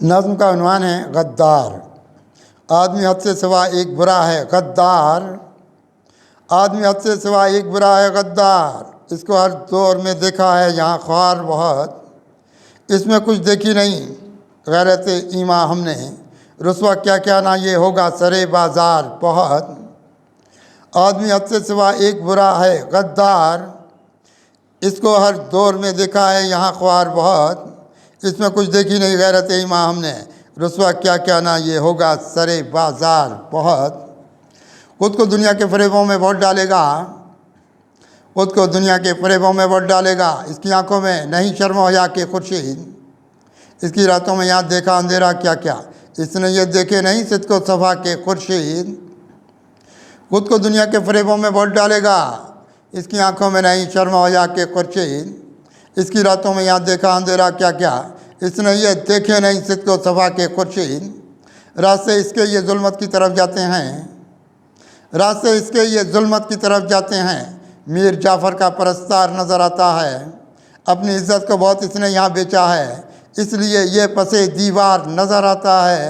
نظم کا عنوان ہے غدار۔ آدمی حد سے سوا ایک برا ہے غدار، آدمی حد سے سوا ایک برا ہے غدار، اس کو ہر دور میں دیکھا ہے یہاں خوار بہت، اس میں کچھ دیکھی نہیں غیرت ایمان ہم نے، رسوا کیا کیا نہ یہ ہوگا سرے بازار بہت۔ آدمی حد سے سوا ایک برا ہے غدار، اس کو ہر دور میں دیکھا ہے یہاں خوار بہت، اس میں کچھ دیکھی نہیں غیرت ایمان ہم نے، رسوا کیا کیا نہ یہ ہوگا سرے بازار بہت۔ خود کو دنیا کے فریبوں میں ووٹ ڈالے گا، خود کو دنیا کے فریبوں میں ووٹ ڈالے گا، اس کی آنکھوں میں نہیں شرم و حیا کے خورشید، اس کی راتوں میں یہاں دیکھا اندھیرا کیا کیا، اس نے یہ دیکھے نہیں صدق و صفا کے خورشید۔ خود کو دنیا کے فریبوں میں ووٹ ڈالے گا، اس کی آنکھوں میں نہیں شرم و حیا کے خورشید، اس کی راتوں میں یہاں دیکھا اندھیرا کیا کیا، اس نے یہ دیکھے نہیں صدق و صفا کے خورشید۔ راستے اس کے یہ ظلمت کی طرف جاتے ہیں، راستے اس کے یہ ظلمت کی طرف جاتے ہیں، میر جعفر کا پرستار نظر آتا ہے، اپنی عزت کو بہت اس نے یہاں بیچا ہے، اس لیے یہ پسے دیوار نظر آتا ہے۔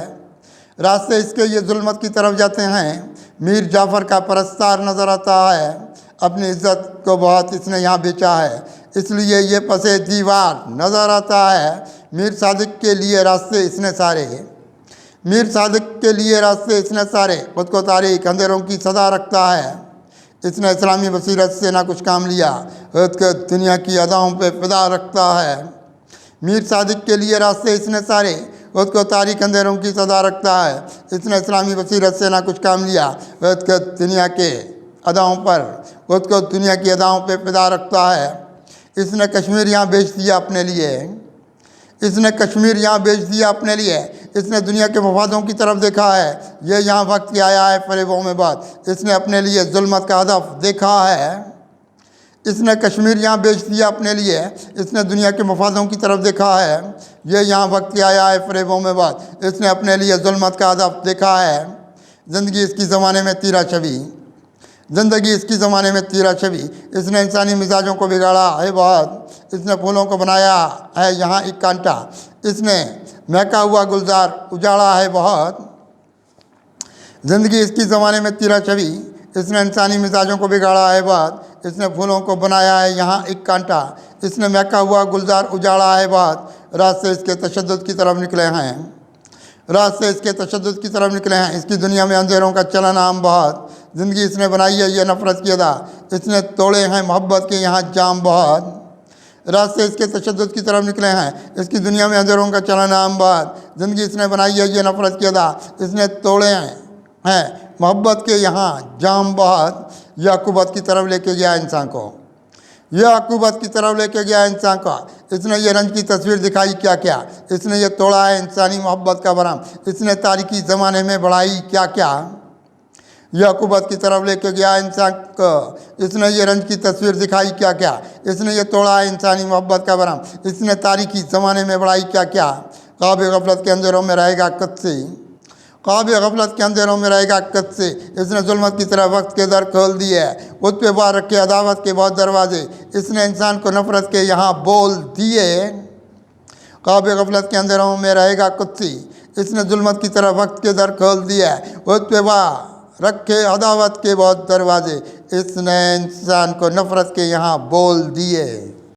راستے اس کے یہ ظلمت کی طرف جاتے ہیں، میر جعفر کا پرستار نظر آتا ہے، اپنی عزت کو بہت اس نے یہاں بیچا ہے، اس لیے یہ پسے دیوار نظر آتا ہے۔ میر صادق کے لیے راستے اس نے سارے، میر صادق کے لیے راستے اس نے سارے، خود کو تاریک اندھیروں کی سزا رکھتا ہے، اس نے اسلامی بصیرت سے نہ کچھ کام لیا، خود کو دنیا کی اداؤں پہ فدا رکھتا ہے۔ میر صادق کے لیے راستے اس نے سارے، خود کو تاریک اندھیروں کی سزا رکھتا ہے، اس نے اسلامی بصیرت سے نہ کچھ کام لیا، خود کو دنیا کے اداؤں پر، خود کو دنیا کی اداؤں پہ فدا رکھتا ہے۔ اس نے کشمیر یہاں بیچ دیا اپنے لیے، اس نے کشمیر یہاں بیچ دیا اپنے لیے، اس نے دنیا کے مفادوں کی طرف دیکھا ہے، یہ یہاں وقت آیا ہے فریبوں میں بات، اس نے اپنے لیے ظلمت کا ہدف دیکھا ہے۔ اس نے کشمیر یہاں بیچ دیا اپنے لیے، اس نے دنیا کے مفادوں کی طرف دیکھا ہے، یہ یہاں وقت آیا ہے فریبوں میں بات، اس نے اپنے لیے ظلمت کا ہدف دیکھا ہے۔ زندگی اس کی زمانے میں تیرا چھوی، زندگی اس کی زمانے میں تیرا چھوی، اس نے انسانی مزاجوں کو بگاڑا ہے بہت، اس نے پھولوں کو بنایا ہے یہاں ایک کانٹا، اس نے مہکا ہوا گلزار اجاڑا ہے بہت۔ زندگی اس کی زمانے میں تیرا چھوی، اس نے انسانی مزاجوں کو بگاڑا ہے بہت، اس نے پھولوں کو بنایا ہے یہاں ایک کانٹا، اس نے مہکا ہوا گلزار اجاڑا ہے بہت۔ راستے اس کے تشدد کی طرف نکلے ہیں، راستے اس کے تشدد کی طرف نکلے ہیں، اس کی دنیا میں اندھیروں کا چلن عام بہت۔ زندگی اس نے بنائی ہے یہ نفرت کی ادا، اس نے توڑے ہیں محبت کے یہاں جام بہت۔ راستے اس کے تشدد کی طرف نکلے ہیں، اس کی دنیا میں اندھیروں کا چلن عام بہت۔ زندگی اس نے بنائی ہے یہ نفرت کی ادا، اس نے توڑے ہیں محبت کے یہاں جام بہت۔ یہ عقوبت کی طرف لے کے گیا انسان کو، یہ عقوبت کی طرف لے کے گیا انسان کو، اس نے یہ رنج کی تصویر دکھائی کیا کیا، اس نے یہ توڑا ہے انسانی محبت کا بھرم، اس نے تاریکی زمانے میں بڑھائی کیا کیا۔ یہ عقوبت کی طرف لے کے گیا انسان کو، اس نے یہ رنج کی تصویر دکھائی کیا کیا، اس نے یہ توڑا ہے انسانی محبت کا بھرم، اس نے تاریکی زمانے میں بڑھائی کیا کیا۔ خواب غفلت کے اندھیروں میں رہے گا قدسے، خواب غفلت کے اندھیروں میں رہے گا قدسے، اس نے ظلمت کی طرح وقت کے در کھول دیے، خود پہ بار رکھے عداوت کے بہت دروازے، اس نے انسان کو نفرت کے یہاں بول دیے۔ خواب غفلت کے اندھیروں میں رہے گا قدسی، اس نے ظلمت کی طرح وقت کے در کھول دیے، خود پہ بار رکھے عداوت کے بہت دروازے، اس نے انسان کو نفرت کے یہاں بول دیے۔